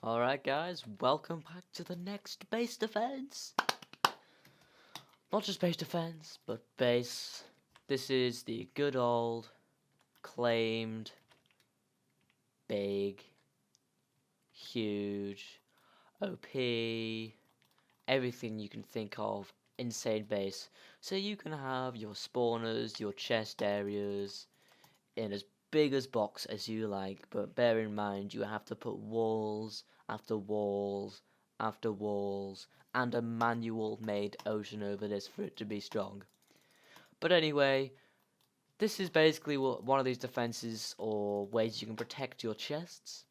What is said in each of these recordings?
Alright guys, welcome back to the next base defense. Not just base defense, but base. This is the good old, claimed, big, huge, OP, everything you can think of, insane base. So you can have your spawners, your chest areas, in as big as box as you like, but bear in mind you have to put walls after walls after walls and a manual made ocean over this for it to be strong. But anyway, this is basically one of these defenses or ways you can protect your chests.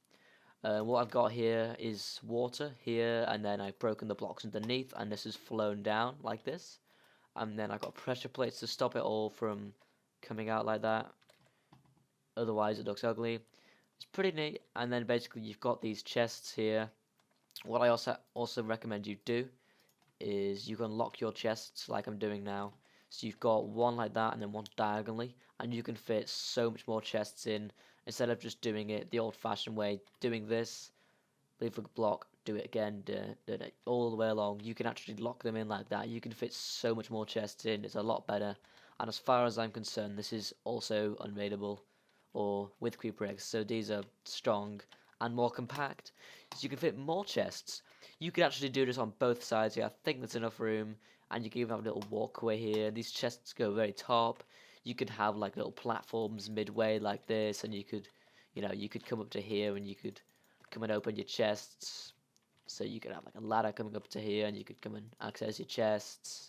What I've got here is water here, and then I've broken the blocks underneath, and this has flown down like this. And then I've got pressure plates to stop it all from coming out like that. Otherwise it looks ugly. It's pretty neat. And then basically you've got these chests here. What I also recommend you do is you can lock your chests like I'm doing now. So you've got one like that and then one diagonally, and you can fit so much more chests in instead of just doing it the old-fashioned way, doing this, leave a block, do it again, all the way along. You can actually lock them in like that. You can fit so much more chests in. It's a lot better. And as far as I'm concerned, this is also unraidable or with creeper eggs, so these are strong and more compact, so you can fit more chests. You could actually do this on both sides here. I think there's enough room, and you can even have a little walkway here. These chests go very top. You could have like little platforms midway like this, and you could come up to here and you could come and open your chests. So you could have like a ladder coming up to here, and you could come and access your chests.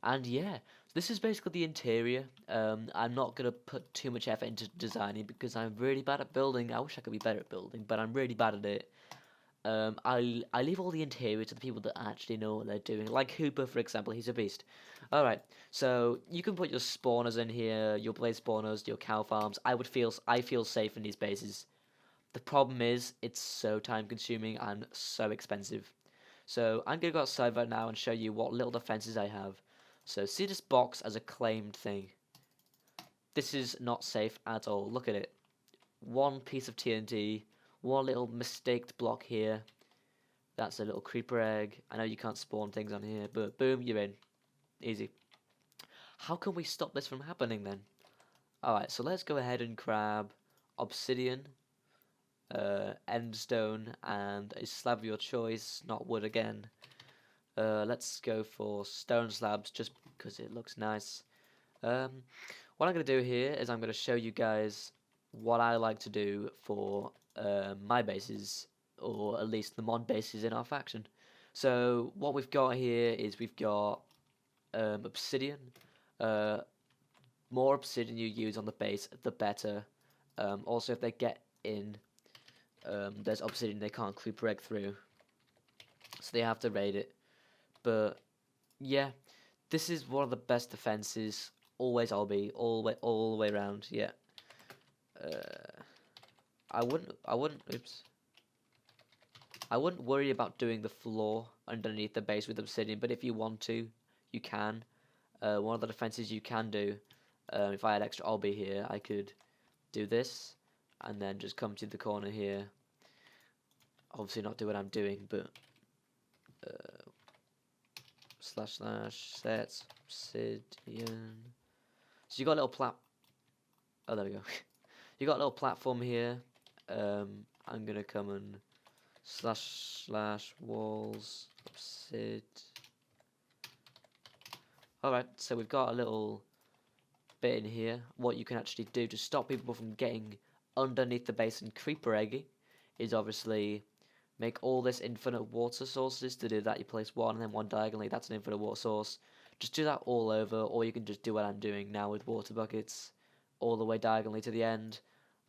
And yeah, this is basically the interior. I'm not going to put too much effort into designing because I'm really bad at building. I wish I could be better at building, but I'm really bad at it. I leave all the interior to the people that actually know what they're doing. Like Hooper, for example, he's a beast. Alright, so you can put your spawners in here, your blaze spawners, your cow farms. I feel safe in these bases. The problem is, it's so time consuming and so expensive. So I'm going to go outside right now and show you what little defenses I have. So see this box as a claimed thing. This is not safe at all. Look at it. One piece of TNT, one little mistaked block here. That's a little creeper egg. I know you can't spawn things on here, but boom, you're in. Easy. How can we stop this from happening then? Alright, so let's go ahead and grab obsidian, endstone, and a slab of your choice, not wood again. Let's go for stone slabs just because it looks nice. What I'm going to do here is I'm going to show you guys what I like to do for my bases, or at least the mod bases in our faction. So what we've got here is we've got obsidian. More obsidian you use on the base, the better. Also, if they get in, there's obsidian they can't creeper egg through, so they have to raid it. But yeah, this is one of the best defenses. Always will be, all the way around. Yeah. I wouldn't worry about doing the floor underneath the base with obsidian, but if you want to, you can. One of the defenses you can do, if I had extra obby here, I could do this, and then just come to the corner here. Obviously not do what I'm doing, but / sets obsidian. So you got a little oh, there we go. You got a little platform here. I'm gonna come and / walls obsid. Alright, so we've got a little bit in here. What you can actually do to stop people from getting underneath the base and creeper egging is obviously make all this infinite water sources. To do that, you place one and then one diagonally. That's an infinite water source. Just do that all over, or you can just do what I'm doing now with water buckets, all the way diagonally to the end,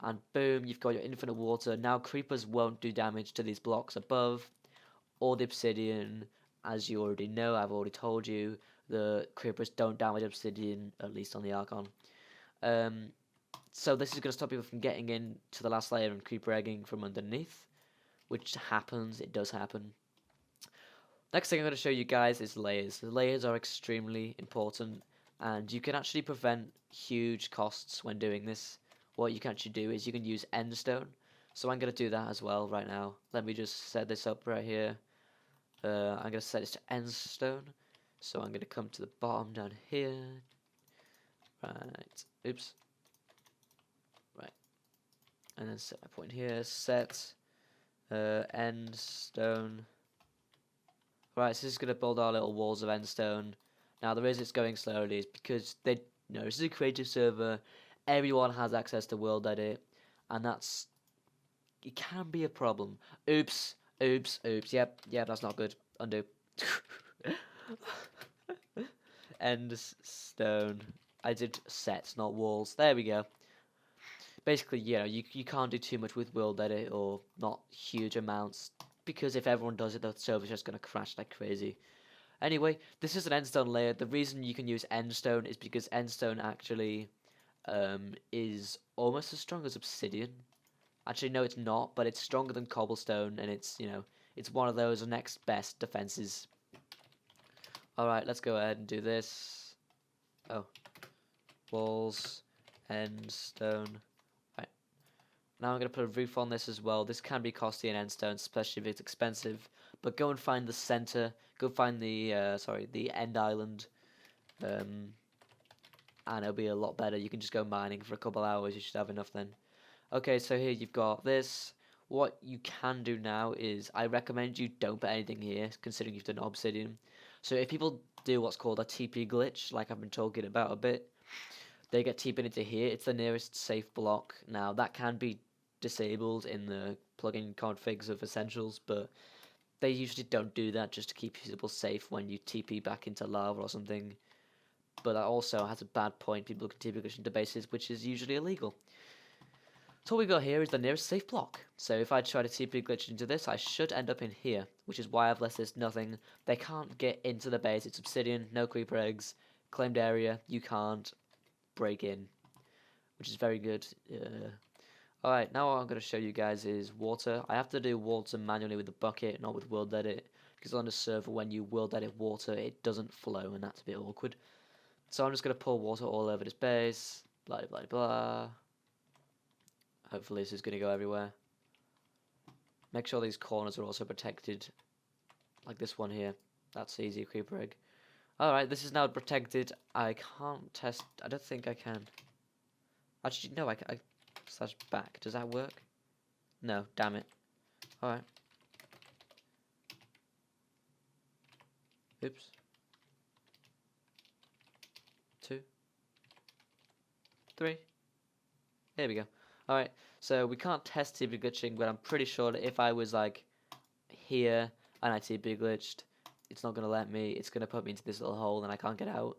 and boom, you've got your infinite water. Now creepers won't do damage to these blocks above, or the obsidian. As you already know, I've already told you, the creepers don't damage obsidian, at least on the Archon. So this is going to stop people from getting in to the last layer and creeper egging from underneath, which happens, it does happen. Next thing I'm going to show you guys is layers. The layers are extremely important, and you can actually prevent huge costs when doing this. What you can actually do is you can use endstone. So I'm going to do that as well right now. Let me just set this up right here. I'm going to set this to end stone. So I'm going to come to the bottom down here. Right. Oops. Right. And then set my point here. Set end stone. Right, so this is going to build our little walls of end stone. Now the reason it's going slowly is because this is a creative server. Everyone has access to world edit, and it can be a problem. Oops, oops, oops. Yep, that's not good. Undo. End stone. I did sets, not walls. There we go. Basically, you can't do too much with world edit, or not huge amounts, because if everyone does it, the server's just gonna crash like crazy. Anyway, this is an endstone layer. The reason you can use endstone is because endstone actually is almost as strong as obsidian. Actually, no, it's not, but it's stronger than cobblestone, and it's one of those next best defenses. Alright, let's go ahead and do this. Oh. Walls, endstone. Right. Now I'm going to put a roof on this as well. This can be costly in endstone, especially if it's expensive. But go and find the center. Go find the end island. And it'll be a lot better. You can just go mining for a couple hours. You should have enough then. Okay, so here you've got this. What you can do now is, I recommend you don't put anything here, considering you've done obsidian. So if people do what's called a TP glitch, like I've been talking about a bit, they get TP'd into here. It's the nearest safe block. Now, that can be disabled in the plugin configs of Essentials, but they usually don't do that just to keep people safe when you TP back into lava or something. But that also has a bad point. People can TP glitch into bases, which is usually illegal. So what we got here is the nearest safe block. So if I try to TP glitch into this, I should end up in here, which is why I've left this nothing. They can't get into the base. It's obsidian, no creeper eggs, claimed area. You can't break in, which is very good. Alright, now what I'm going to show you guys is water. I have to do water manually with the bucket, not with world edit, because on the server when you world edit water it doesn't flow, and that's a bit awkward. So I'm just going to pour water all over this base, blah blah blah. Hopefully this is going to go everywhere. Make sure these corners are also protected, like this one here. That's easy, creeper egg. Alright, this is now protected. I can't test, I don't think I can. Actually, no, I slash back. Does that work? No, damn it. Alright. Oops. 2. 3. There we go. Alright, so we can't test TP glitching, but I'm pretty sure that if I was like here and I TP glitched, it's not going to let me. It's going to put me into this little hole and I can't get out.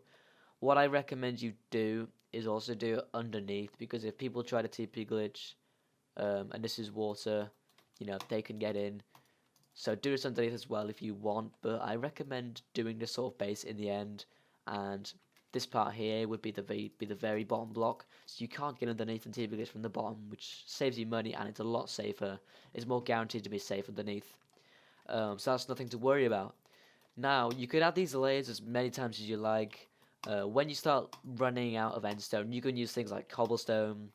What I recommend you do is also do it underneath, because if people try to TP glitch, and this is water, they can get in. So do this underneath as well if you want, but I recommend doing this sort of base in the end, and this part here would be the very bottom block, so you can't get underneath and TP glitch from the bottom, which saves you money and it's a lot safer. It's more guaranteed to be safe underneath. So that's nothing to worry about. Now, you could add these layers as many times as you like. When you start running out of endstone, you can use things like cobblestone,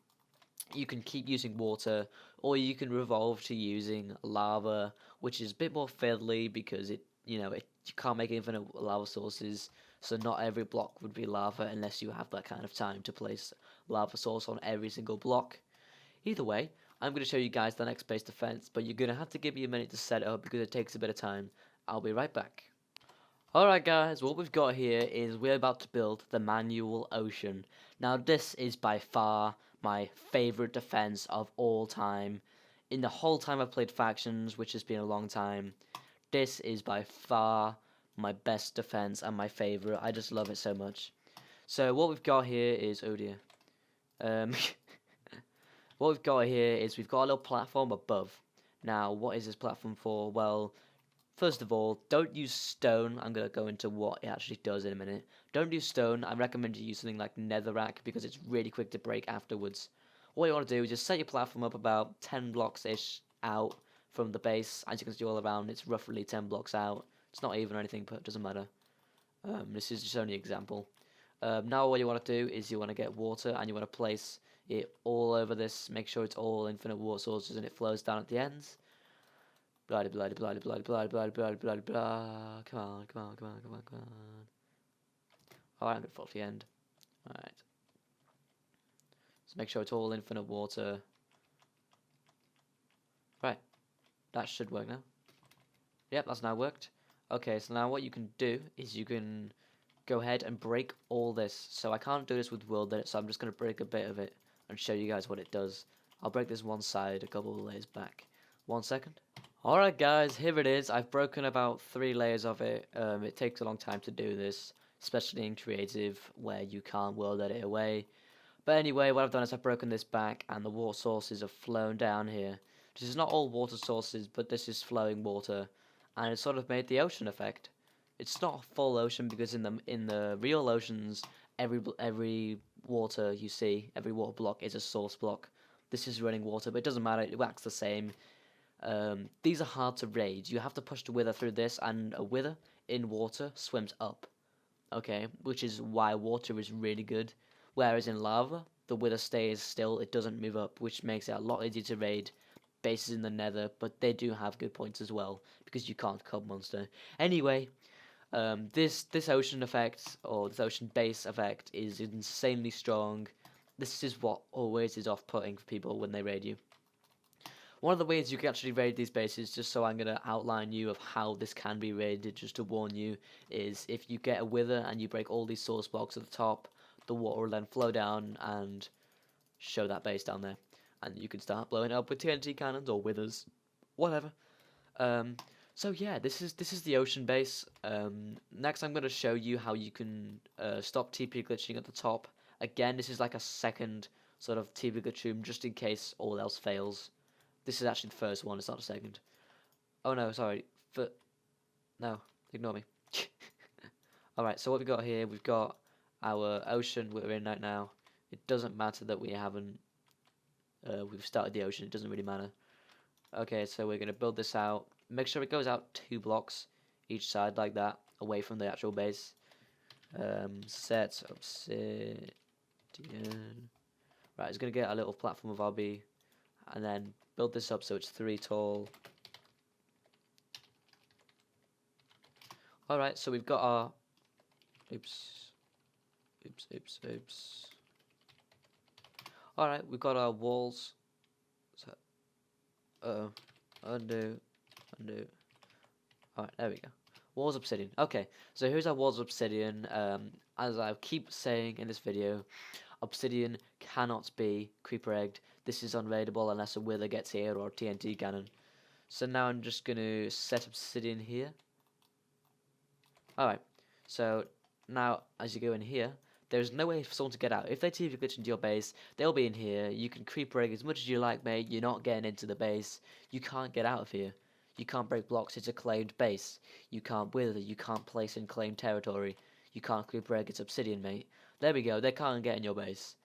you can keep using water, or you can revolve to using lava, which is a bit more fiddly because you can't make infinite lava sources, so not every block would be lava unless you have that kind of time to place lava source on every single block. Either way, I'm going to show you guys the next base defense, but you're going to have to give me a minute to set it up because it takes a bit of time. I'll be right back. Alright guys, what we've got here is we're about to build the manual ocean. Now this is by far my favourite defense of all time. In the whole time I've played factions, which has been a long time, this is by far my best defense and my favourite. I just love it so much. So what we've got here is, oh dear. What we've got here is we've got a little platform above. Now what is this platform for? Well, first of all, don't use stone. I'm going to go into what it actually does in a minute. Don't use stone. I recommend you use something like netherrack because it's really quick to break afterwards. What you want to do is just set your platform up about 10 blocks-ish out from the base. As you can see all around, it's roughly 10 blocks out. It's not even or anything, but it doesn't matter. This is just only an example. Now what you want to do is you want to get water and you want to place it all over this. Make sure it's all infinite water sources and it flows down at the ends. Blah blah blah blah blah blah blah blah blah blah. Come on, come on, come on, come on, come on. Alright, I'm gonna fall to the end. Alright. So make sure it's all infinite water. Right. That should work now. Yep, that's now worked. Okay, so now what you can do is you can go ahead and break all this. So I can't do this with world edit, so I'm just going to break a bit of it and show you guys what it does. I'll break this one side a couple of layers back. 1 second. Alright guys, here it is. I've broken about 3 layers of it. It takes a long time to do this, especially in creative where you can't world edit away. But anyway, what I've done is I've broken this back and the water sources have flown down here. This is not all water sources, but this is flowing water, and it sort of made the ocean effect. It's not a full ocean because in the real oceans, every water you see, every water block is a source block. This is running water, but it doesn't matter. It acts the same. These are hard to raid. You have to push the wither through this, and a wither in water swims up. Okay, which is why water is really good. Whereas in lava, the wither stays still. It doesn't move up, which makes it a lot easier to raid bases in the nether, but they do have good points as well because you can't cub monster. Anyway, this ocean effect, or this ocean base effect, is insanely strong. This is what always is off-putting for people when they raid you. One of the ways you can actually raid these bases, just so I'm going to outline you of how this can be raided, just to warn you, is if you get a wither and you break all these source blocks at the top, the water will then flow down and show that base down there. And you can start blowing it up with TNT cannons or withers, whatever. So yeah, this is the ocean base. Next, I'm going to show you how you can stop TP glitching at the top. Again, this is like a second sort of TP glitch room, just in case all else fails. This is actually the first one. It's not the second. Oh no, sorry. No, ignore me. All right. So what we got here? We've got our ocean we're in right now. It doesn't matter that we haven't. We've started the ocean, it doesn't really matter. Okay, so we're going to build this out. Make sure it goes out 2 blocks each side like that, away from the actual base. Set obsidian. Right, it's going to get a little platform of RB, and then build this up so it's 3 tall. Alright, so we've got our... Oops. Alright, we've got our walls. So, undo. Alright, there we go. Walls obsidian. Okay, so here's our walls obsidian. As I keep saying in this video, obsidian cannot be creeper egged. This is unraidable unless a wither gets here or a TNT cannon. So now I'm just going to set obsidian here. Alright, so now as you go in here, there's no way for someone to get out. If they TV glitch into your base, they'll be in here. You can creeper egg as much as you like, mate. You're not getting into the base. You can't get out of here. You can't break blocks. It's a claimed base. You can't wither. You can't place in claimed territory. You can't creeper egg. It's obsidian, mate. There we go. They can't get in your base.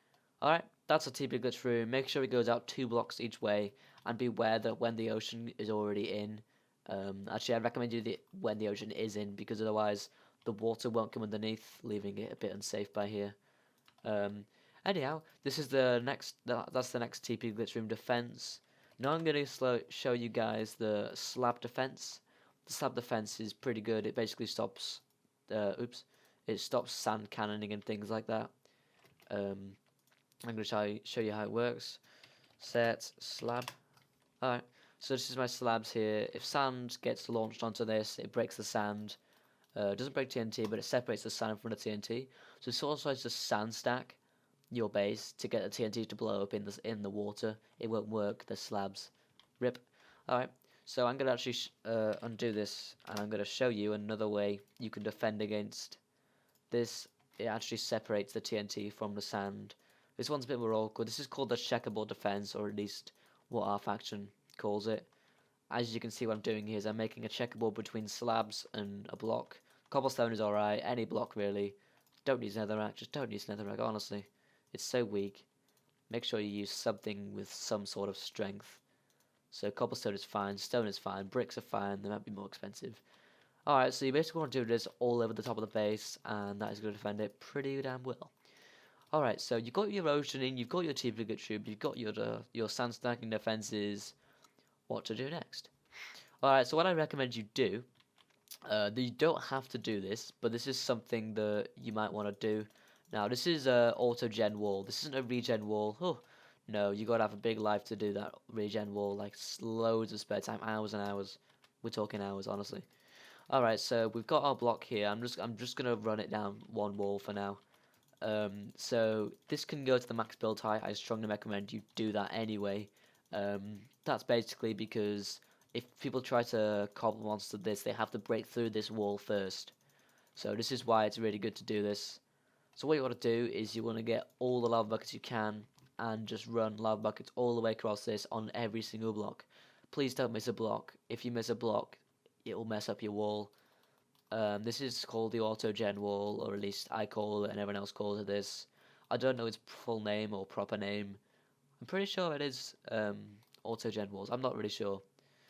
Alright, that's a TP glitch room. Make sure it goes out 2 blocks each way, and beware that when the ocean is already in. Actually, I'd recommend you when the ocean is in, because otherwise the water won't come underneath, leaving it a bit unsafe by here. Anyhow, this is the next. That's the next TP glitch room defense. Now I'm going to show you guys the slab defense. The slab defense is pretty good. It basically stops. It stops sand cannoning and things like that. I'm going to show you how it works. Set slab. Alright, so this is my slabs here. If sand gets launched onto this, it breaks the sand. It doesn't break TNT, but it separates the sand from the TNT. So it's also just sand stack your base to get the TNT to blow up in the water. It won't work. The slabs. Rip. Alright, so I'm going to actually undo this, and I'm going to show you another way you can defend against this. It actually separates the TNT from the sand. This one's a bit more awkward. This is called the checkerboard defense, or at least what our faction calls it. As you can see, what I'm doing here is I'm making a checkerboard between slabs and a block. Cobblestone is alright, any block really. Don't use netherrack, just don't use netherrack, honestly. It's so weak. Make sure you use something with some sort of strength. So cobblestone is fine, stone is fine, bricks are fine, they might be more expensive. Alright, so you basically want to do this all over the top of the base, and that is going to defend it pretty damn well. Alright, so you've got your oceaning, you've got your T-Frigate tube, you've got your sand stacking defenses. What to do next? Alright, so what I recommend you do, you don't have to do this, but this is something that you might want to do. Now, this is a auto gen wall. This isn't a regen wall. Oh, no, you gotta have a big life to do that regen wall. Like loads of spare time, hours and hours. We're talking hours, honestly. All right, so we've got our block here. I'm just gonna run it down one wall for now. So this can go to the max build height. I strongly recommend you do that anyway. That's basically because if people try to cobble monster this, they have to break through this wall first. So this is why it's really good to do this. So what you want to do is you want to get all the lava buckets you can and just run lava buckets all the way across this on every single block. Please don't miss a block. If you miss a block, it will mess up your wall. This is called the auto gen wall, or at least I call it and everyone else calls it this. I don't know its full name or proper name. I'm pretty sure it is auto gen walls. I'm not really sure.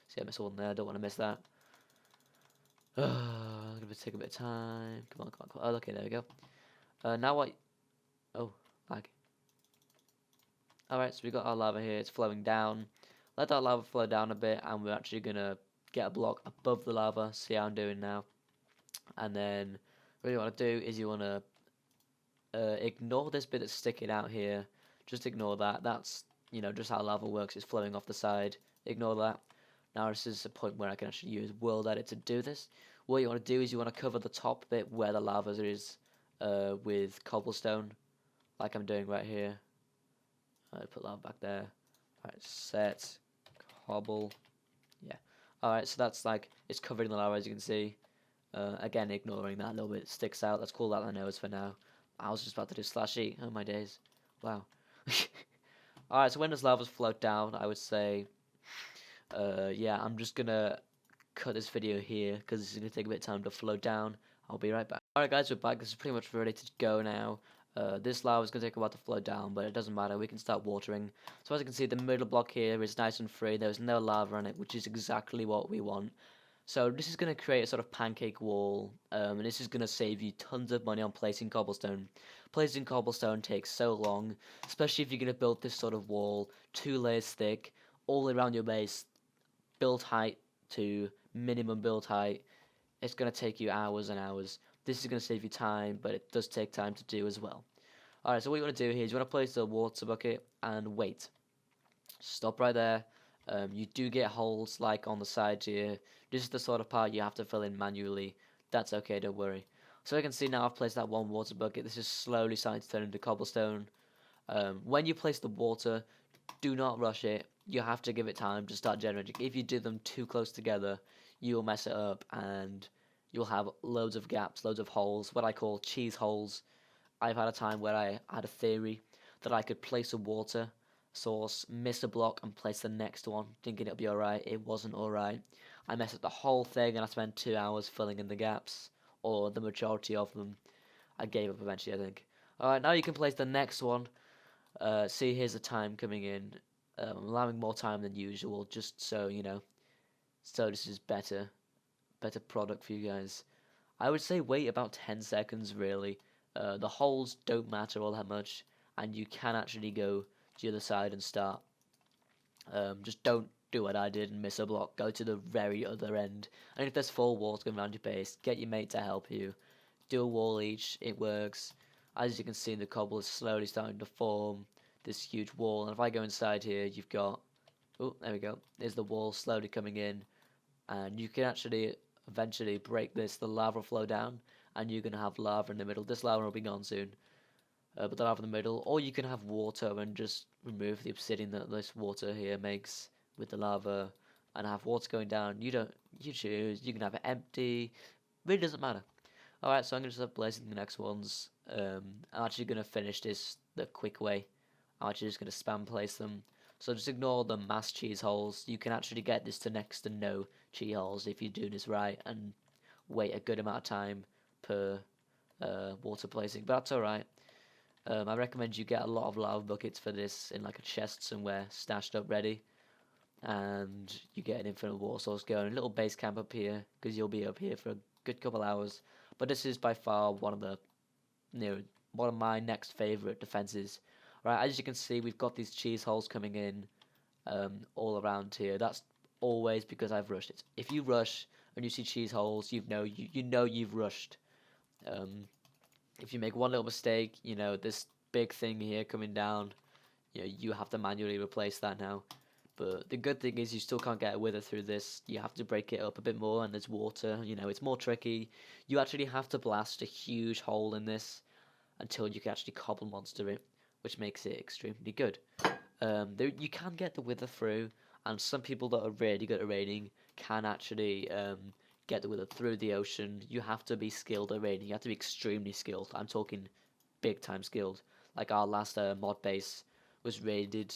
See, I missed one there. I don't want to miss that. Gonna take a bit of time. Come on, come on, come on. Oh, okay, there we go. Now what? Oh, lag. Alright, so we got our lava here. It's flowing down. Let that lava flow down a bit, and we're actually gonna get a block above the lava. See how I'm doing now. And then what you want to do is you want to ignore this bit that's sticking out here. Just ignore that. That's, just how lava works. It's flowing off the side. Ignore that. Now this is a point where I can actually use World Edit to do this. What you want to do is you want to cover the top bit where the lava is with cobblestone, like I'm doing right here. I put lava back there. Alright, set cobble. Yeah. Alright, so that's like it's covering the lava, as you can see. Again, ignoring that little bit sticks out. Let's call that the nose for now. I was just about to do /E. Oh my days. Wow. Alright, so when does lava float down, I would say, yeah, I'm just gonna cut this video here because this is gonna take a bit of time to float down. I'll be right back. Alright guys, we're back. This is pretty much ready to go now. This lava is gonna take a while to float down, but it doesn't matter. We can start watering. So as you can see, the middle block here is nice and free. There's no lava on it, which is exactly what we want. So this is going to create a sort of pancake wall, and this is going to save you tons of money on placing cobblestone. Placing cobblestone takes so long, especially if you're going to build this sort of wall, 2 layers thick, all around your base, build height to minimum build height. It's going to take you hours and hours. This is going to save you time, but it does take time to do as well. Alright, so what you want to do here is you want to place the water bucket and wait. Stop right there. You do get holes like on the sides here. This is the sort of part you have to fill in manually. That's okay, don't worry. So you can see now I've placed that one water bucket. This is slowly starting to turn into cobblestone. When you place the water, do not rush it. You have to give it time to start generating. If you do them too close together, you will mess it up and you'll have loads of gaps, loads of holes, what I call cheese holes. I've had a time where I had a theory that I could place a water source, miss a block, and place the next one, thinking it'll be alright. It wasn't alright. I messed up the whole thing, and I spent 2 hours filling in the gaps, or the majority of them. I gave up eventually, I think. Alright, now you can place the next one. See, here's the time coming in. I'm allowing more time than usual, just so, so this is better product for you guys. I would say wait about 10 seconds, really. The holes don't matter all that much, and you can actually go to the other side and start. Just don't do what I did and miss a block. Go to the very other end. And if there's 4 walls going around your base, get your mate to help you. Do a wall each. It works. As you can see, the cobble is slowly starting to form this huge wall. And if I go inside here, you've got... Oh, there we go. There's the wall slowly coming in. And you can actually eventually break this. The lava will flow down. And you're going to have lava in the middle. This lava will be gone soon. But the lava in the middle, or you can have water and just remove the obsidian that this water here makes with the lava, and have water going down. You choose. You can have it empty. Really doesn't matter. All right, so I'm gonna start placing the next ones. I'm actually gonna finish this the quick way. I'm actually just gonna spam place them. So just ignore the mass cheese holes. You can actually get this to next to no cheese holes if you do this right and wait a good amount of time per water placing. But that's all right. I recommend you get a lot of lava buckets for this in like a chest somewhere, stashed up ready, and you get an infinite water source going. A little base camp up here, because you'll be up here for a good couple hours. But this is by far one of the one of my next favorite defenses. Right, as you can see, we've got these cheese holes coming in all around here. That's always because I've rushed it. If you rush and you see cheese holes, you know you've rushed. Um, if you make one little mistake, you know this big thing here coming down, you know you have to manually replace that now. But the good thing is you still can't get a wither through this. You have to break it up a bit more, and there's water. You know it's more tricky. You actually have to blast a huge hole in this until you can actually cobble monster it, which makes it extremely good. You can get the wither through, and some people that are really good at raiding can actually get the wither through the ocean. You have to be skilled at raiding. You have to be extremely skilled. I'm talking big time skilled. Like our last mod base was raided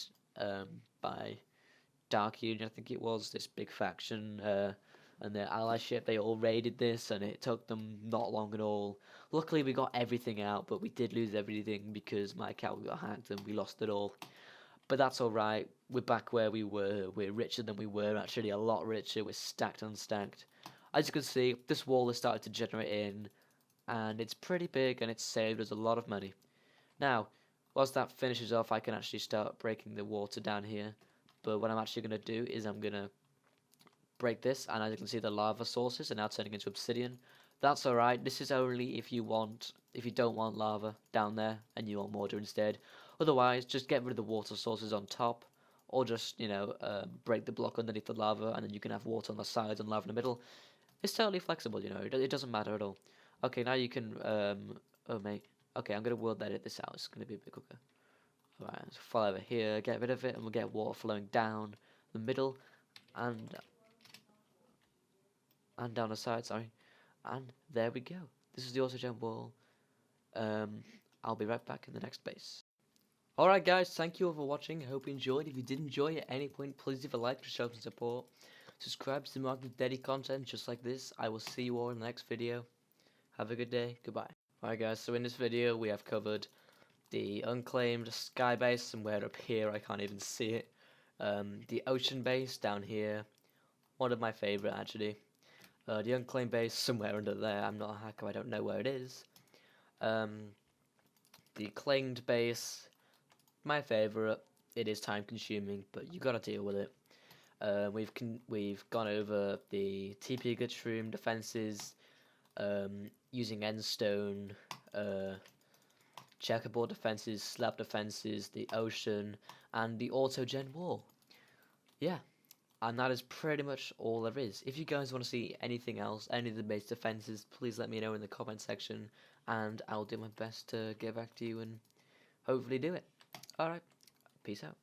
by Dark Union, I think it was, this big faction, and their ally ship. They all raided this, and it took them not long at all. Luckily, we got everything out, but we did lose everything because my account got hacked and we lost it all. But that's alright. We're back where we were. We're richer than we were, actually a lot richer. We're stacked and stacked. As you can see, this wall has started to generate in, and it's pretty big, and it's saved us a lot of money. Now, whilst that finishes off, I can actually start breaking the water down here. But what I'm actually going to do is I'm going to break this, and as you can see, the lava sources are now turning into obsidian. That's alright. This is only if you don't want lava down there and you want water instead. Otherwise, just get rid of the water sources on top, or just, you know, break the block underneath the lava, and then you can have water on the sides and lava in the middle. It's totally flexible, you know, it doesn't matter at all. Okay, now you can, oh mate, okay, I'm going to world edit this out, it's going to be a bit quicker. Alright, let's fly over here, get rid of it, and we'll get water flowing down the middle, and down the side, sorry. And there we go. This is the auto jump wall. I'll be right back in the next base. Alright guys, thank you all for watching. I hope you enjoyed. If you did enjoy at any point, please leave a like to show some support. Subscribe to the market daily content just like this. I will see you all in the next video. Have a good day. Goodbye. Alright guys, so in this video we have covered the unclaimed sky base, somewhere up here, I can't even see it. The ocean base down here, one of my favourite actually. The unclaimed base somewhere under there, I'm not a hacker, I don't know where it is. The claimed base, my favourite. It is time consuming, but you gotta deal with it. We've gone over the TP Gutsroom defenses, using endstone, checkerboard defenses, slab defenses, the ocean, and the auto-gen wall. Yeah, and that is pretty much all there is. If you guys want to see anything else, any of the base defenses, please let me know in the comment section, and I'll do my best to get back to you and hopefully do it. Alright, peace out.